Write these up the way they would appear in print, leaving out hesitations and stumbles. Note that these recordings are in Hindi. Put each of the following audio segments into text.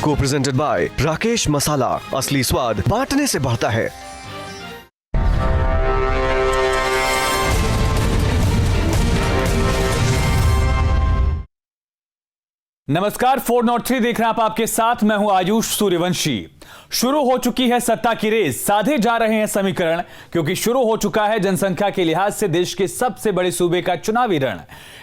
को प्रेजेंटेड बाय राकेश मसाला। असली स्वाद बांटने से बढ़ता है। नमस्कार, 403 देख रहे हैं आप, आपके साथ मैं हूं आयुष सूर्यवंशी। शुरू हो चुकी है सत्ता की रेस, साधे जा रहे हैं समीकरण, क्योंकि शुरू हो चुका है जनसंख्या के लिहाज से देश के सबसे बड़े सूबे का चुनावी रण।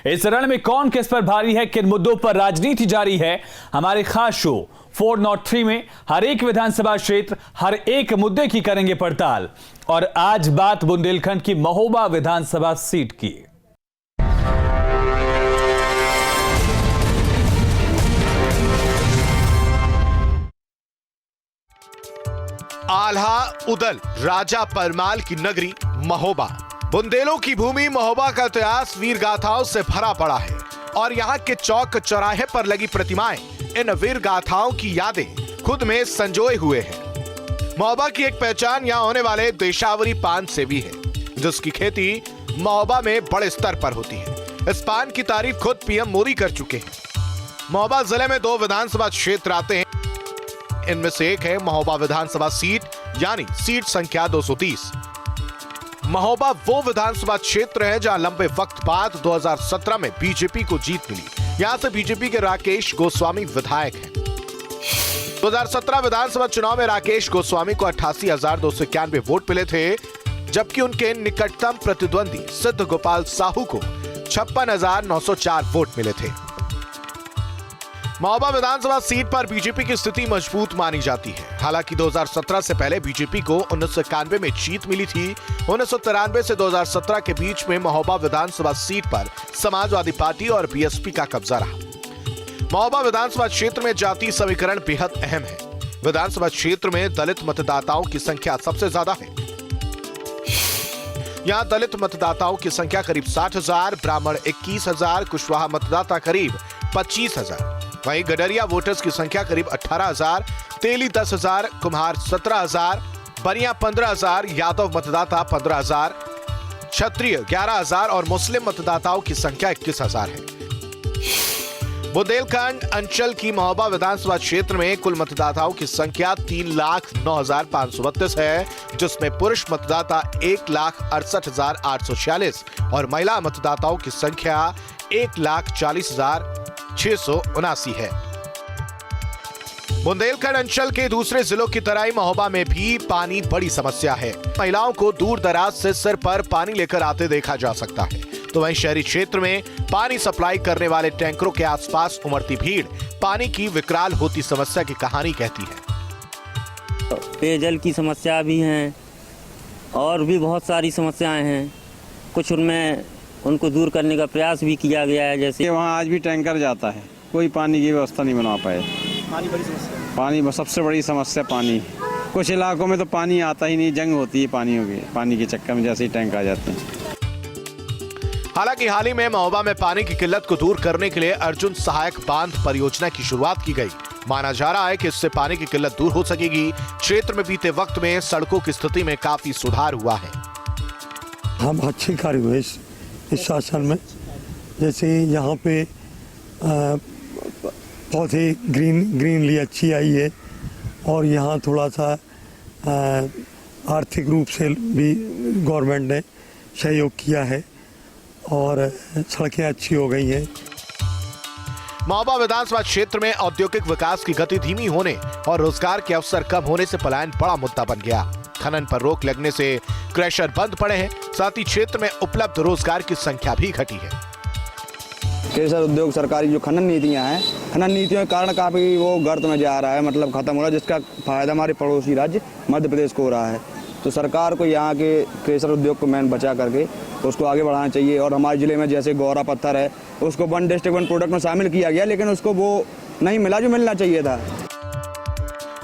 इस रण में कौन किस पर भारी है, किन मुद्दों पर राजनीति जारी है। हमारे खास शो 403 में हर एक विधानसभा क्षेत्र, हर एक मुद्दे की करेंगे पड़ताल। और आज बात बुंदेलखंड की महोबा विधानसभा सीट की। आल्हा उदल राजा परमाल की नगरी महोबा। बुंदेलों की भूमि महोबा का इतिहास वीर गाथाओं से भरा पड़ा है और यहाँ के चौक चौराहे पर लगी प्रतिमाएं इन वीर गाथाओं की यादें खुद में संजोए हुए हैं। महोबा की एक पहचान यहाँ होने वाले देशावरी पान से भी है, जिसकी खेती महोबा में बड़े स्तर पर होती है। इस पान की तारीफ खुद पीएम मोदी कर चुके हैं। महोबा जिले में 2 विधानसभा क्षेत्र आते हैं। इनमें से एक है महोबा विधानसभा सीट, यानी सीट संख्या 230। महोबा वो विधानसभा क्षेत्र है जहां लंबे वक्त बाद 2017 में बीजेपी को जीत मिली। यहां से बीजेपी के राकेश गोस्वामी विधायक हैं। 2017 विधानसभा चुनाव में राकेश गोस्वामी को 88,291 वोट मिले थे, जबकि उनके निकटतम प्रतिद्वंदी सिद्ध गोपाल साहू को 56,904 वोट मिले थे। महोबा विधानसभा सीट पर बीजेपी की स्थिति मजबूत मानी जाती है। हालांकि 2017 से पहले बीजेपी को 1991 में जीत मिली थी। 1993 से 2017 के बीच में महोबा विधानसभा सीट पर समाजवादी पार्टी और बीएसपी का कब्जा रहा। महोबा विधानसभा क्षेत्र में जातीय समीकरण बेहद अहम है। विधानसभा क्षेत्र में दलित मतदाताओं की संख्या सबसे ज्यादा है। यहाँ दलित मतदाताओं की संख्या करीब 60,000, ब्राह्मण 21,000, कुशवाहा मतदाता करीब 25,000। वहीं गडरिया वोटर्स की संख्या करीब 18,000, तेली 10,000, कुम्हार 17,000, बनिया 15,000, यादव मतदाता 15,000, क्षत्रिय 11,000 और मुस्लिम मतदाताओं की संख्या 21,000 है। बुंदेलखंड अंचल की महोबा विधानसभा क्षेत्र में कुल मतदाताओं की संख्या 3,09,532 है, जिसमें पुरुष मतदाता 1,68,846 और महिला मतदाताओं की संख्या 1,40,679 है। बुंदेलखंड अंचल के दूसरे जिलों की तरह महोबा में भी पानी बड़ी समस्या है। महिलाओं को दूर दराज से सिर पर पानी लेकर आते देखा जा सकता है, तो वहीं शहरी क्षेत्र में पानी सप्लाई करने वाले टैंकरों के आसपास उमड़ती भीड़ पानी की विकराल होती समस्या की कहानी कहती है। पेयजल की समस्या भी है और भी बहुत सारी समस्याएं हैं। कुछ उनमें उनको दूर करने का प्रयास भी किया गया है। जैसे वहाँ आज भी टैंकर जाता है, कोई पानी की व्यवस्था नहीं बना पाए। पानी बड़ी समस्या, पानी सबसे बड़ी समस्या पानी। कुछ इलाकों में तो पानी आता ही नहीं, जंग होती है पानी के चक्कर में जैसे ही टैंक आ जाते हैं। हालांकि हाल ही में महोबा में पानी की किल्लत को दूर करने के लिए अर्जुन सहायक बांध परियोजना की शुरुआत की गई। माना जा रहा है कि इससे पानी की किल्लत दूर हो सकेगी। क्षेत्र में बीते वक्त में सड़कों की स्थिति में काफी सुधार हुआ है। हम अच्छे कार्य हुए इस शासन में। जैसे यहाँ पे पौधे ग्रीनली अच्छी आई है और यहाँ थोड़ा सा आर्थिक रूप से भी गवर्नमेंट ने सहयोग किया है और सड़कें अच्छी हो गई हैं। महोबा विधानसभा क्षेत्र में औद्योगिक विकास की गति धीमी होने और रोजगार के अवसर कम होने से पलायन बड़ा मुद्दा बन गया। खनन पर रोक लगने से क्रशर बंद पड़े हैं, साथ ही क्षेत्र में उपलब्ध रोजगार की संख्या भी घटी है। केसर उद्योग सरकारी जो खनन नीतियां हैं, खनन नीतियों के कारण काफी वो गर्त में जा रहा है, मतलब खत्म हो रहा है, जिसका फायदा हमारे पड़ोसी राज्य मध्य प्रदेश को हो रहा है। तो सरकार को यहाँ के केसर उद्योग को मैन बचा करके उसको आगे बढ़ाना चाहिए। और हमारे जिले में जैसे गौरा पत्थर है, उसको 1 डिस्ट्रिक्ट 1 प्रोडक्ट में शामिल किया गया, लेकिन उसको वो नहीं मिला जो मिलना चाहिए था।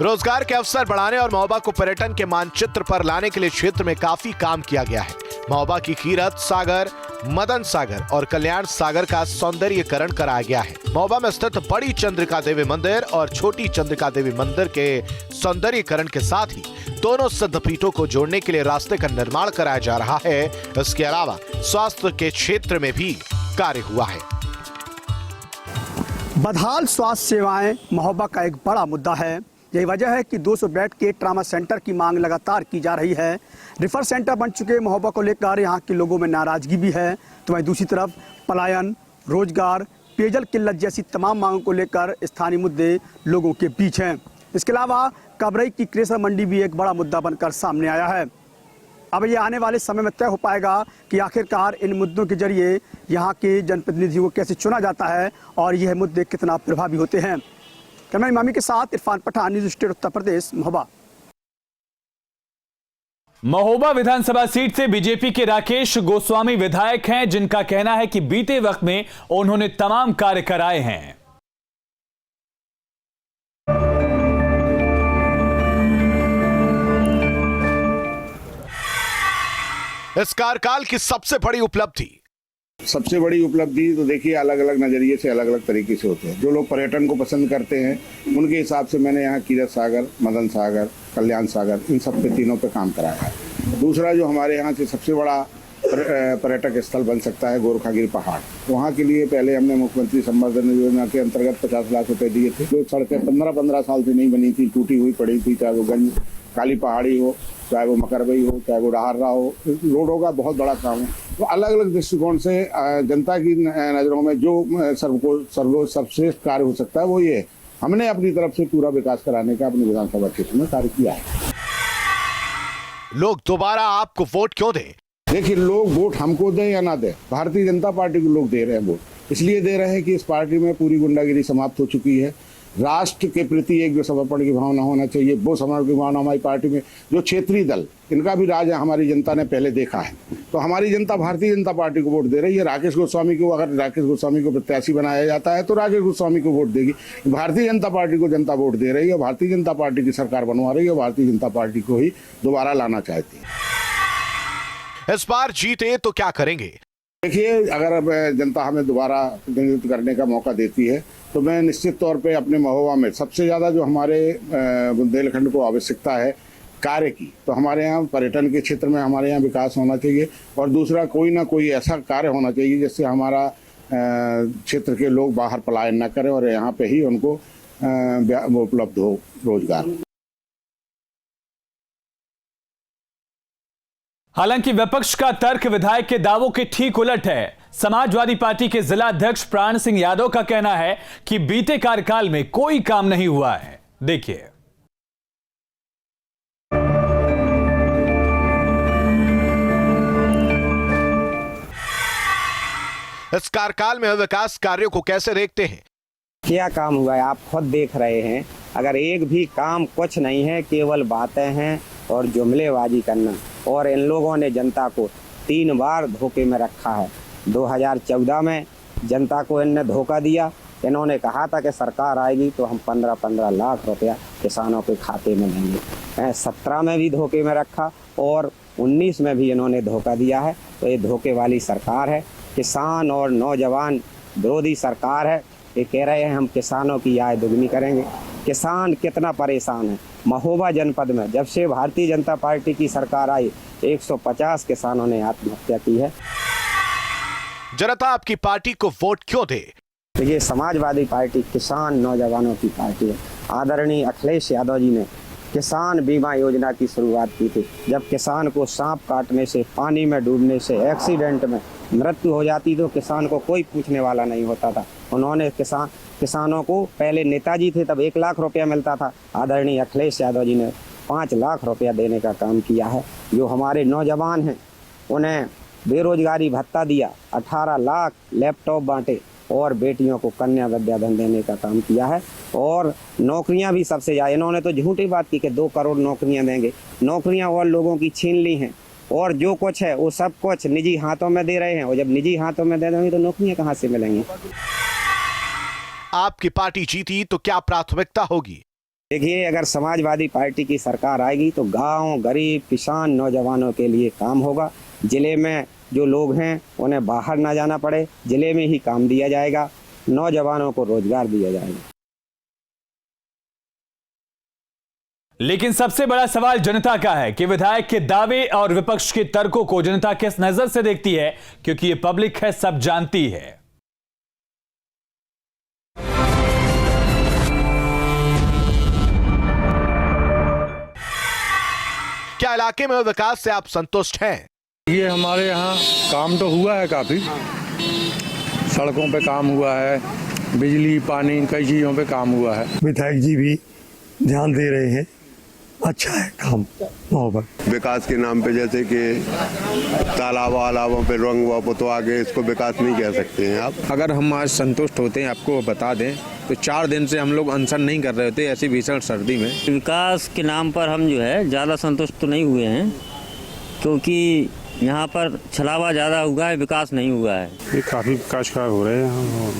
रोजगार के अवसर बढ़ाने और महोबा को पर्यटन के मानचित्र पर लाने के लिए क्षेत्र में काफी काम किया गया है। महोबा की कीरत सागर, मदन सागर और कल्याण सागर का सौंदर्यीकरण कराया गया है। महोबा में स्थित बड़ी चंद्रिका देवी मंदिर और छोटी चंद्रिका देवी मंदिर के सौंदर्यीकरण के साथ ही दोनों सिद्धपीठों को जोड़ने के लिए रास्ते का निर्माण कराया जा रहा है। इसके अलावा स्वास्थ्य के क्षेत्र में भी कार्य हुआ है। बदहाल स्वास्थ्य सेवाएं महोबा का एक बड़ा मुद्दा है। यही वजह है कि 200 बेड के ट्रामा सेंटर की मांग लगातार की जा रही है। रिफर सेंटर बन चुके महोबा को लेकर यहाँ के लोगों में नाराजगी भी है, तो वहीं दूसरी तरफ पलायन, रोजगार, पेयजल किल्लत जैसी तमाम मांगों को लेकर स्थानीय मुद्दे लोगों के बीच हैं। इसके अलावा कबरई की क्रेशर मंडी भी एक बड़ा मुद्दा बनकर सामने आया है। अब ये आने वाले समय में तय हो पाएगा कि आखिरकार इन मुद्दों के जरिए यहाँ के जनप्रतिनिधियों को कैसे चुना जाता है और यह मुद्दे कितना प्रभावी होते हैं। कैमरा इमामी के साथ इरफान पठान, न्यूज़ स्टेट उत्तर प्रदेश, महोबा। महोबा विधानसभा सीट से बीजेपी के राकेश गोस्वामी विधायक हैं, जिनका कहना है कि बीते वक्त में उन्होंने तमाम कार्य कराए हैं। इस कार्यकाल की सबसे बड़ी उपलब्धि तो देखिए अलग अलग नज़रिए से अलग अलग तरीके से होते हैं। जो लोग पर्यटन को पसंद करते हैं उनके हिसाब से मैंने यहाँ कीरत सागर, मदन सागर, कल्याण सागर, इन सब पे तीनों पे काम कराया है। दूसरा जो हमारे यहाँ से सबसे बड़ा पर्यटक स्थल बन सकता है गोरखागिरी पहाड़, वहाँ के लिए पहले हमने मुख्यमंत्री संवर्धन योजना के अंतर्गत 50 लाख रुपए दिए थे। जो सड़कें 15 साल से नहीं बनी थी, टूटी हुई पड़ी थी, चाहे वो गंज काली पहाड़ी हो, चाहे वो मकरबई हो, चाहे वो डहारा हो, रोडों का बहुत बड़ा काम है। तो अलग अलग दृष्टिकोण से जनता की नज़रों में जो सर्वश्रेष्ठ कार्य हो सकता है वो ये है। हमने अपनी तरफ से पूरा विकास कराने का अपने विधानसभा क्षेत्र में कार्य किया है। लोग दोबारा आपको वोट क्यों दें? देखिए, लोग वोट हमको दें या ना दें, भारतीय जनता पार्टी को लोग दे रहे हैं वोट। इसलिए दे रहे हैं कि इस पार्टी में पूरी गुंडागिरी समाप्त हो चुकी है। राष्ट्र के प्रति एक जो समर्पण की भावना होना चाहिए, वो समर्पण की भावना हमारी पार्टी में, जो क्षेत्रीय दल, इनका भी राज हमारी जनता ने पहले देखा है। तो हमारी जनता भारतीय जनता पार्टी को वोट दे रही है। राकेश गोस्वामी को, अगर राकेश गोस्वामी को प्रत्याशी बनाया जाता है तो राकेश गोस्वामी को वोट देगी। भारतीय जनता पार्टी को जनता वोट दे रही है, भारतीय जनता पार्टी की सरकार बनवा रही है, भारतीय जनता पार्टी को ही दोबारा लाना चाहती है। इस बार जीते तो क्या करेंगे? देखिए, अगर जनता हमें दोबारा प्रतिनिधित्व करने का मौका देती है तो मैं निश्चित तौर पे अपने महोबा में सबसे ज़्यादा जो हमारे बुंदेलखंड को आवश्यकता है कार्य की, तो हमारे यहाँ पर्यटन के क्षेत्र में हमारे यहाँ विकास होना चाहिए। और दूसरा, कोई ना कोई ऐसा कार्य होना चाहिए जिससे हमारा क्षेत्र के लोग बाहर पलायन न करें और यहाँ पे ही उनको उपलब्ध हो रोजगार। हालांकि विपक्ष का तर्क विधायक के दावों के ठीक उलट है। समाजवादी पार्टी के जिला अध्यक्ष प्राण सिंह यादव का कहना है कि बीते कार्यकाल में कोई काम नहीं हुआ है। देखिए, इस कार्यकाल में विकास कार्यों को कैसे देखते हैं? क्या काम हुआ है आप खुद देख रहे हैं। अगर एक भी काम कुछ नहीं है, केवल बातें हैं और जुमलेबाजी करना। और इन लोगों ने जनता को 3 बार धोखे में रखा है। 2014 में जनता को इनने धोखा दिया। इन्होंने कहा था कि सरकार आएगी तो हम 15-15 लाख रुपया किसानों के खाते में देंगे। 17 में भी धोखे में रखा और 19 में भी इन्होंने धोखा दिया है। तो ये धोखे वाली सरकार है, किसान और नौजवान विरोधी सरकार है। ये कह रहे हैं हम किसानों की आय दुगनी करेंगे। किसान कितना परेशान है। महोबा जनपद में जब से भारतीय जनता पार्टी की सरकार आई 150 किसानों ने आत्महत्या की है। जनता आपकी पार्टी को वोट क्यों दे? ये समाजवादी पार्टी किसान नौजवानों की पार्टी है। आदरणीय अखिलेश यादव जी ने किसान बीमा योजना की शुरुआत की थी। जब किसान को सांप काटने से, पानी में डूबने से, एक्सीडेंट में मृत्यु हो जाती तो किसान को कोई पूछने वाला नहीं होता था। उन्होंने किसानों को, पहले नेताजी थे तब 1 लाख रुपया मिलता था, आदरणीय अखिलेश यादव जी ने 5 लाख रुपया देने का काम किया है। जो हमारे नौजवान हैं उन्हें बेरोजगारी भत्ता दिया, 18 लाख लैपटॉप बांटे और बेटियों को कन्या विद्याधन देने का काम किया है। और नौकरियां भी सबसे ज़्यादा, इन्होंने तो झूठी बात की कि 2 करोड़ नौकरियां देंगे। नौकरियां और लोगों की छीन ली हैं और जो कुछ है वो सब कुछ निजी हाथों में दे रहे हैं। और जब निजी हाथों में दे देंगे तो नौकरियां कहाँ से मिलेंगी? आपकी पार्टी जीती तो क्या प्राथमिकता होगी? देखिए, अगर समाजवादी पार्टी की सरकार आएगी तो गांव, गरीब, किसान, नौजवानों के लिए काम होगा। जिले में जो लोग हैं उन्हें बाहर ना जाना पड़े, जिले में ही काम दिया जाएगा, नौजवानों को रोजगार दिया जाएगा। लेकिन सबसे बड़ा सवाल जनता का है कि विधायक के दावे और विपक्ष के तर्कों को जनता किस नजर से देखती है, क्योंकि ये पब्लिक है, सब जानती है। क्या इलाके में विकास से आप संतुष्ट हैं? ये हमारे यहाँ काम तो हुआ है काफ़ी, सड़कों पे काम हुआ है, बिजली पानी कई चीज़ों पे काम हुआ है। विधायक जी भी ध्यान दे रहे हैं, अच्छा है काम महोबा। विकास के नाम पे जैसे कि तालाबों पे रंग वापो तो आगे इसको विकास नहीं कह सकते हैं आप। अगर हम आज संतुष्ट होते हैं, आपको बता दें तो 4 दिन से हम लोग अनशन नहीं कर रहे होते ऐसी भीषण सर्दी में। विकास के नाम पर हम जो है ज़्यादा संतुष्ट तो नहीं हुए हैं, क्योंकि यहाँ पर छलावा ज़्यादा हुआ है, विकास नहीं हुआ है। ये काफ़ी विकास कार्य हो रहे हैं और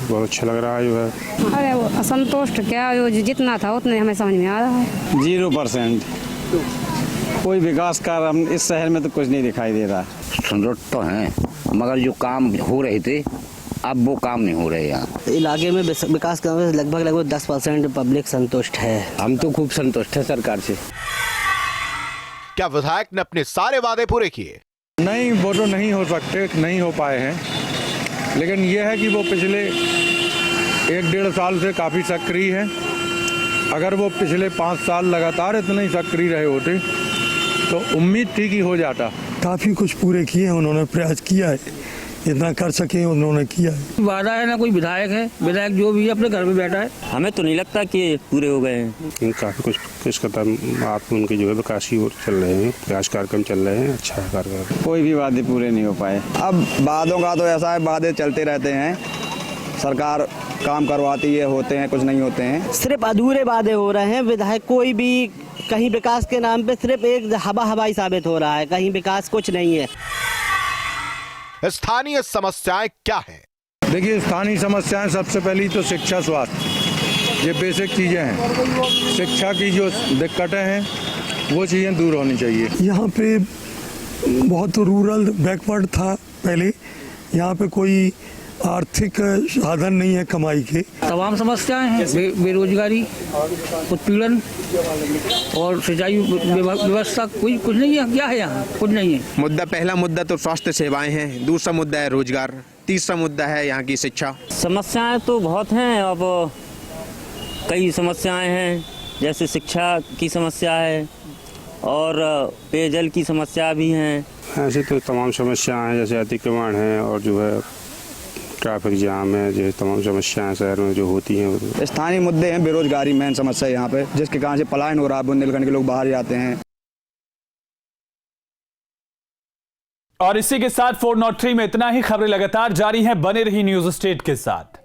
बहुत अच्छा लग रहा है जो है। अरे वो असंतुष्ट क्या, वो जितना था उतने हमें समझ में आ रहा है। 0% कोई विकास कार्य हम इस शहर में तो कुछ नहीं दिखाई दे रहा। संतुष्ट तो हैं, मगर जो काम हो रहे थे अब वो काम नहीं हो रहे यहाँ इलाके में। विकास का लगभग 10% पब्लिक संतुष्ट है। हम तो खूब संतुष्ट है सरकार से। क्या विधायक ने अपने सारे वादे पूरे किए? नहीं, वो तो नहीं हो सकते, नहीं हो पाए हैं, लेकिन यह है कि वो पिछले 1-1.5 साल से काफ़ी सक्रिय है। अगर वो पिछले 5 साल लगातार इतने ही सक्रिय रहे होते तो उम्मीद थी कि हो जाता। काफ़ी कुछ पूरे किए हैं उन्होंने, प्रयास किया है, जितना कर सके उन्होंने किया है। वादा है ना, कोई विधायक है, विधायक जो भी अपने घर में बैठा है। हमें तो नहीं लगता कि पूरे हो गए हैं। काफ़ी कुछ कदम आप उनके जो है विकास की ओर चल रहे हैं, विकास कार्यक्रम चल रहे हैं, अच्छा कार्यक्रम। कोई भी वादे पूरे नहीं हो पाए। अब वादों का तो ऐसा है, वादे चलते रहते हैं, सरकार काम करवाती है, होते हैं कुछ नहीं होते हैं। सिर्फ अधूरे वादे हो रहे हैं। विधायक कोई भी कहीं विकास के नाम पे सिर्फ एक हवाई साबित हो रहा है, कहीं विकास कुछ नहीं है। स्थानीय समस्याएं क्या हैं? देखिए, स्थानीय समस्याएं सबसे पहली तो शिक्षा, स्वास्थ्य, ये बेसिक चीज़ें हैं। शिक्षा की जो दिक्कतें हैं वो चीज़ें दूर होनी चाहिए। यहाँ पे बहुत रूरल बैकवर्ड था पहले, यहाँ पे कोई आर्थिक साधन नहीं है कमाई के। तमाम समस्याएं हैं, बेरोजगारी, उत्पीड़न और सिंचाई व्यवस्था, कुछ नहीं है। क्या है यहाँ? कुछ नहीं है। मुद्दा, पहला मुद्दा तो स्वास्थ्य सेवाएं हैं, दूसरा मुद्दा है रोजगार, तीसरा मुद्दा है यहाँ की शिक्षा। समस्याएं तो बहुत हैं। अब कई समस्याएं हैं, जैसे शिक्षा की समस्या है और पेयजल की समस्या भी हैं। ऐसे तो तमाम समस्याएं हैं, जैसे अतिक्रमण है और जो है ट्रैफिक जाम है, जो तमाम समस्याएं शहर में जो होती हैं। स्थानीय मुद्दे हैं, बेरोजगारी मेन समस्या है यहाँ पे, जिसके कारण से पलायन हो रहा है, बुंदेलखंड के लोग बाहर जाते हैं। और इसी के साथ 403 में इतना ही। खबरें लगातार जारी हैं, बने रही न्यूज स्टेट के साथ।